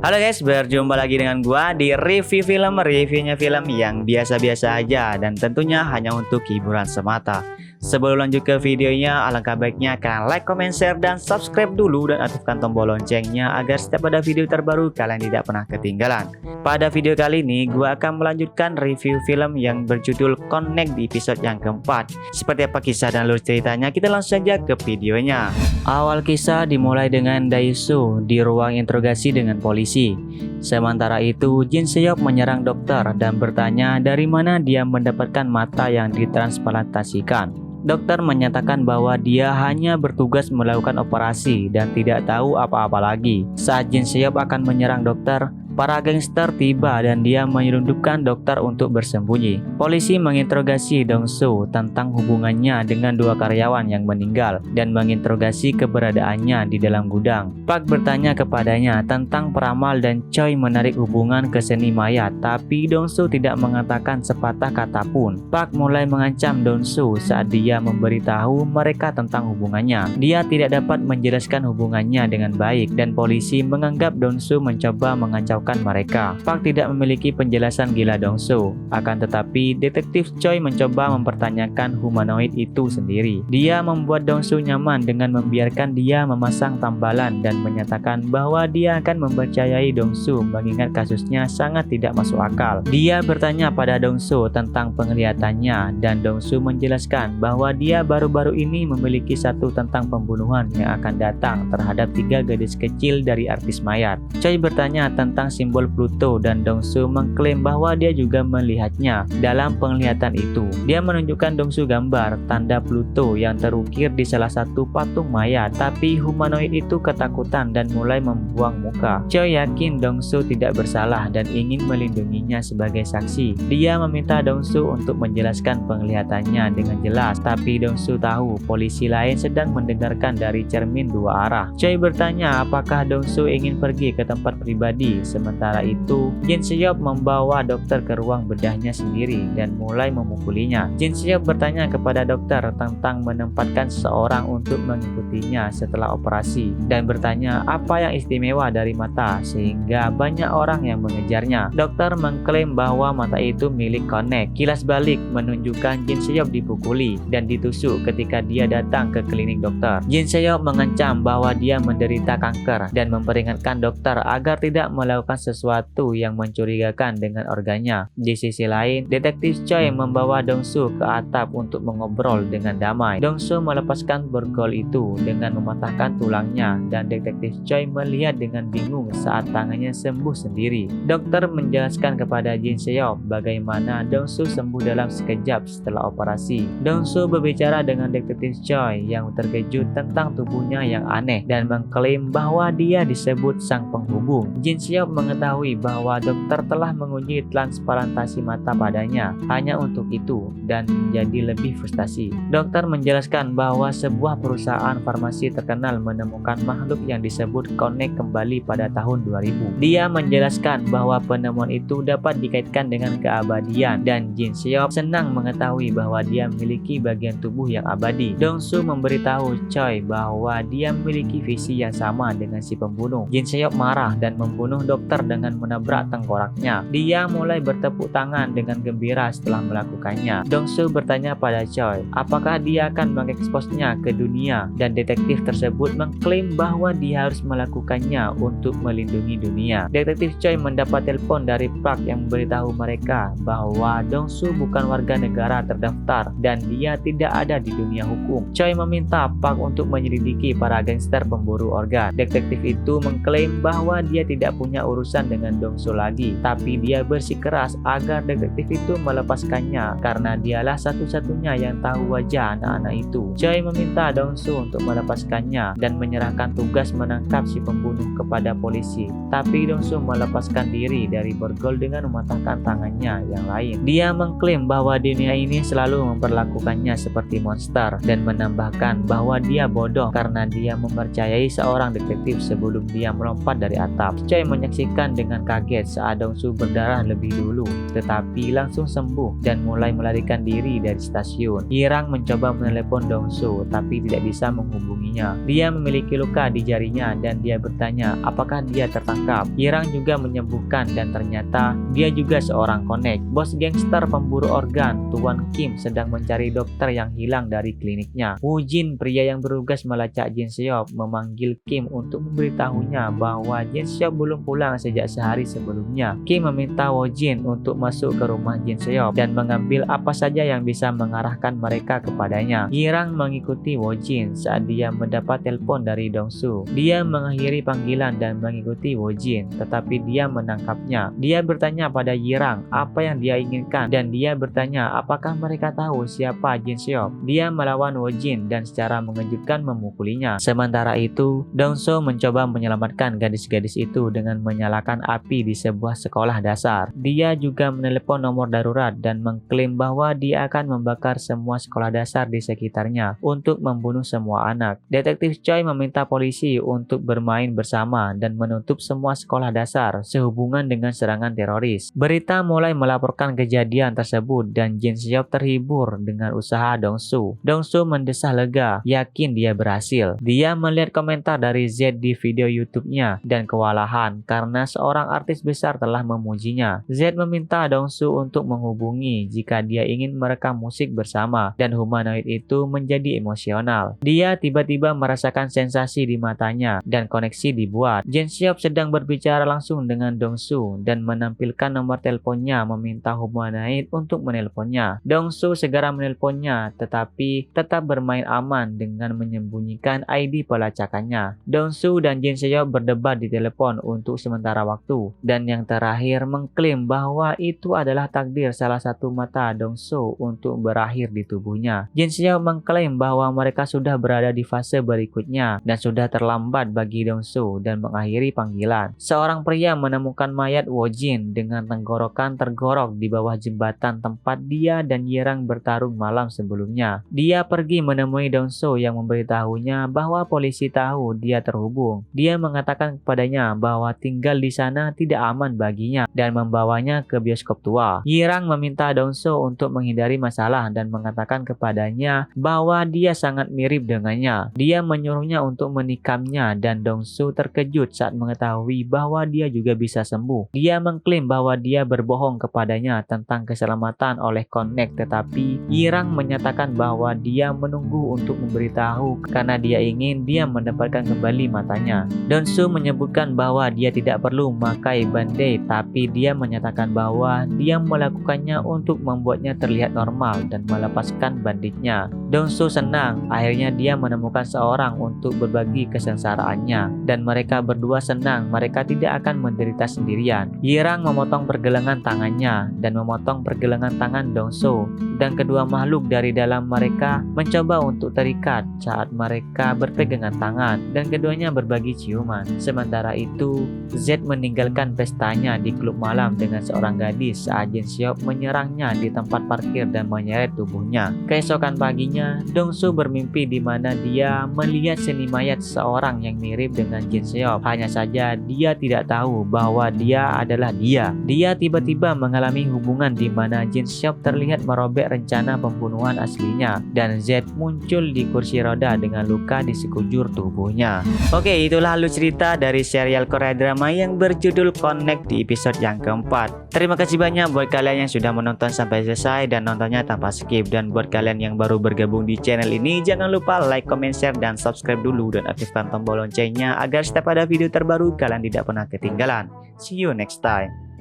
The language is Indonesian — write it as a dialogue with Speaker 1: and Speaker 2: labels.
Speaker 1: Halo guys, berjumpa lagi dengan gua di review film. Reviewnya film yang biasa-biasa aja dan tentunya hanya untuk hiburan semata. Sebelum lanjut ke videonya, alangkah baiknya kalian like, comment, share, dan subscribe dulu dan aktifkan tombol loncengnya agar setiap ada video terbaru kalian tidak pernah ketinggalan. Pada video kali ini, gua akan melanjutkan review film yang berjudul Connect di episode yang keempat. Seperti apa kisah dan alur ceritanya, kita langsung saja ke videonya. Awal kisah dimulai dengan Dae-soo di ruang interogasi dengan polisi. Sementara itu, Jin Se-hyuk menyerang dokter dan bertanya dari mana dia mendapatkan mata yang ditransplantasikan. Dokter menyatakan bahwa dia hanya bertugas melakukan operasi dan tidak tahu apa-apa lagi. Saat Jin Se-hyuk akan menyerang dokter, para gangster tiba dan dia menyelundupkan dokter untuk bersembunyi. Polisi menginterogasi Dong-soo tentang hubungannya dengan dua karyawan yang meninggal dan menginterogasi keberadaannya di dalam gudang. Park bertanya kepadanya tentang peramal dan Choi menarik hubungan ke seni mayat, tapi Dong-soo tidak mengatakan sepatah kata pun. Park mulai mengancam Dong-soo saat dia memberitahu mereka tentang hubungannya. Dia tidak dapat menjelaskan hubungannya dengan baik dan polisi menganggap Dong-soo mencoba mengacaukan mereka. Park tidak memiliki penjelasan gila Dong-soo, akan tetapi detektif Choi mencoba mempertanyakan humanoid itu sendiri. Dia membuat Dong-soo nyaman dengan membiarkan dia memasang tambalan dan menyatakan bahwa dia akan mempercayai Dong-soo mengingat kasusnya sangat tidak masuk akal. Dia bertanya pada Dong-soo tentang penglihatannya dan Dong-soo menjelaskan bahwa dia baru-baru ini memiliki satu tentang pembunuhan yang akan datang terhadap 3 gadis kecil dari artis mayat. Choi bertanya tentang simbol Pluto dan Dong-soo mengklaim bahwa dia juga melihatnya. Dalam penglihatan itu, dia menunjukkan Dong-soo gambar tanda Pluto yang terukir di salah satu patung mayat, tapi humanoid itu ketakutan dan mulai membuang muka. Choi yakin Dong-soo tidak bersalah dan ingin melindunginya sebagai saksi. Dia meminta Dong-soo untuk menjelaskan penglihatannya dengan jelas, tapi Dong-soo tahu polisi lain sedang mendengarkan dari cermin dua arah. Choi bertanya apakah Dong-soo ingin pergi ke tempat pribadi. Sementara itu, Jin Se-hyuk membawa dokter ke ruang bedahnya sendiri dan mulai memukulinya. Jin Se-hyuk bertanya kepada dokter tentang menempatkan seseorang untuk mengikutinya setelah operasi dan bertanya apa yang istimewa dari mata sehingga banyak orang yang mengejarnya. Dokter mengklaim bahwa mata itu milik Connect. Kilas balik menunjukkan Jin Se-hyuk dipukuli dan ditusuk ketika dia datang ke klinik dokter. Jin Se-hyuk mengancam bahwa dia menderita kanker dan memperingatkan dokter agar tidak melakukan sesuatu yang mencurigakan dengan organnya. Di sisi lain, detektif Choi membawa Dong-soo ke atap untuk mengobrol dengan damai. Dong-soo melepaskan borgol itu dengan mematahkan tulangnya dan detektif Choi melihat dengan bingung saat tangannya sembuh sendiri. Dokter menjelaskan kepada Jin Se-hyuk bagaimana Dong-soo sembuh dalam sekejap setelah operasi. Dong-soo berbicara dengan detektif Choi yang terkejut tentang tubuhnya yang aneh dan mengklaim bahwa dia disebut sang penghubung. Jin Se-hyuk mengetahui bahwa dokter telah menguji transplantasi mata padanya hanya untuk itu dan menjadi lebih frustasi. Dokter menjelaskan bahwa sebuah perusahaan farmasi terkenal menemukan makhluk yang disebut Connect kembali pada tahun 2000. Dia menjelaskan bahwa penemuan itu dapat dikaitkan dengan keabadian dan Jin Se-hyuk senang mengetahui bahwa dia memiliki bagian tubuh yang abadi. Dong-soo memberitahu Choi bahwa dia memiliki visi yang sama dengan si pembunuh. Jin Se-hyuk marah dan membunuh dokter dengan menabrak tengkoraknya. Dia mulai bertepuk tangan dengan gembira setelah melakukannya. Dong-soo bertanya pada Choi apakah dia akan mengeksposnya ke dunia dan detektif tersebut mengklaim bahwa dia harus melakukannya untuk melindungi dunia. Detektif Choi mendapat telepon dari Park yang memberitahu mereka bahwa Dong-soo bukan warga negara terdaftar dan dia tidak ada di dunia hukum. Choi meminta Park untuk menyelidiki para gangster pemburu organ. Detektif itu mengklaim bahwa dia tidak punya urusan dengan Dong-soo lagi, tapi dia bersikeras agar detektif itu melepaskannya karena dialah satu-satunya yang tahu wajah anak-anak itu. Choi meminta Dong-soo untuk melepaskannya dan menyerahkan tugas menangkap si pembunuh kepada polisi, tapi Dong-soo melepaskan diri dari borgol dengan mematahkan tangannya yang lain. Dia mengklaim bahwa dunia ini selalu memperlakukannya seperti monster dan menambahkan bahwa dia bodoh karena dia mempercayai seorang detektif sebelum dia melompat dari atap. Choi menyaksikan menyaksikan dengan kaget saat Dongsu berdarah lebih dulu, tetapi langsung sembuh dan mulai melarikan diri dari stasiun. Yirang mencoba menelepon Dongsu, tapi tidak bisa menghubunginya. Dia memiliki luka di jarinya dan dia bertanya apakah dia tertangkap. Yirang juga menyembuhkan dan ternyata dia juga seorang konek. Bos gangster pemburu organ, Tuan Kim, sedang mencari dokter yang hilang dari kliniknya. Woo Jin, pria yang bertugas melacak Jin Seop, memanggil Kim untuk memberitahunya bahwa Jin Seop belum pulang sejak sehari sebelumnya. Kim meminta Woo Jin untuk masuk ke rumah Jin Seop dan mengambil apa saja yang bisa mengarahkan mereka kepadanya. Yirang mengikuti Woo Jin saat dia mendapat telepon dari Dongsu. Dia mengakhiri panggilan dan mengikuti Woo Jin, tetapi dia menangkapnya. Dia bertanya pada Yirang apa yang dia inginkan dan dia bertanya apakah mereka tahu siapa Jin Seop. Dia melawan Woo Jin dan secara mengejutkan memukulinya. Sementara itu, Dongsu mencoba menyelamatkan gadis-gadis itu dengan menyalakan api di sebuah sekolah dasar. Dia juga menelepon nomor darurat dan mengklaim bahwa dia akan membakar semua sekolah dasar di sekitarnya untuk membunuh semua anak. Detektif Choi meminta polisi untuk bermain bersama dan menutup semua sekolah dasar sehubungan dengan serangan teroris. Berita mulai melaporkan kejadian tersebut dan Jin Seop terhibur dengan usaha Dongsu. Dongsu mendesah lega, yakin dia berhasil. Dia melihat komentar dari Z di video YouTube-nya dan kewalahan karena seorang artis besar telah memujinya. Z meminta Dongsu untuk menghubungi jika dia ingin merekam musik bersama dan humanoid itu menjadi emosional. Dia tiba-tiba merasakan sensasi di matanya dan koneksi dibuat. Jin Seop sedang berbicara langsung dengan Dongsu dan menampilkan nomor teleponnya meminta humanoid untuk menelponnya. Dongsu segera menelponnya tetapi tetap bermain aman dengan menyembunyikan ID pelacakannya. Dongsu dan Jin Seop berdebat di telepon untuk sementara waktu dan yang terakhir mengklaim bahwa itu adalah takdir salah satu mata Dongsu untuk berakhir di tubuhnya. Jin Seop mengklaim bahwa mereka sudah berada di fase berikutnya dan sudah terlambat bagi Dongsu dan mengakhiri panggilan. Seorang pria menemukan mayat Woo Jin dengan tenggorokan tergorok di bawah jembatan tempat dia dan Yirang bertarung malam sebelumnya. Dia pergi menemui Dongsu yang memberitahunya bahwa polisi tahu dia terhubung. Dia mengatakan kepadanya bahwa tinggal di sana tidak aman baginya dan membawanya ke bioskop tua. Yirang meminta Dongsu untuk menghindari masalah dan mengatakan kepadanya bahwa dia sangat mirip dengannya. Dia menyuruhnya untuk menikamnya dan Dongsu terkejut saat mengetahui bahwa dia juga bisa sembuh. Dia mengklaim bahwa dia berbohong kepadanya tentang keselamatan oleh Connect, tetapi Yirang menyatakan bahwa dia menunggu untuk memberitahu karena dia ingin dia mendapatkan kembali matanya. Dongsu menyebutkan bahwa dia tidak perlu memakai bandai, tapi dia menyatakan bahwa dia melakukannya untuk membuatnya terlihat normal dan melepaskan banditnya. Dongsu senang, akhirnya dia menemukan seorang untuk berbagi kesengsaraannya dan mereka berdua senang mereka tidak akan menderita sendirian. Yirang memotong pergelangan tangannya dan memotong pergelangan tangan Dongsu dan kedua makhluk dari dalam mereka mencoba untuk terikat saat mereka berpegangan tangan dan keduanya berbagi ciuman. Sementara itu, Z meninggalkan pestanya di klub malam dengan seorang gadis saat Jin Seop menyerangnya di tempat parkir dan menyeret tubuhnya. Keesokan paginya, Dongsu bermimpi di mana dia melihat seni mayat seorang yang mirip dengan Jin Seop. Hanya saja dia tidak tahu bahwa dia adalah dia. Dia tiba-tiba mengalami hubungan di mana Jin Seop terlihat merobek rencana pembunuhan aslinya dan Z muncul di kursi roda dengan luka di sekujur tubuhnya. Oke, itulah alur cerita dari serial Korea drama yang berjudul Connect di episode yang keempat. Terima kasih banyak buat kalian yang sudah menonton sampai selesai dan nontonnya tanpa skip. Dan buat kalian yang baru bergabung di channel ini, jangan lupa like, comment, share, dan subscribe dulu dan aktifkan tombol loncengnya agar setiap ada video terbaru kalian tidak pernah ketinggalan. See you next time.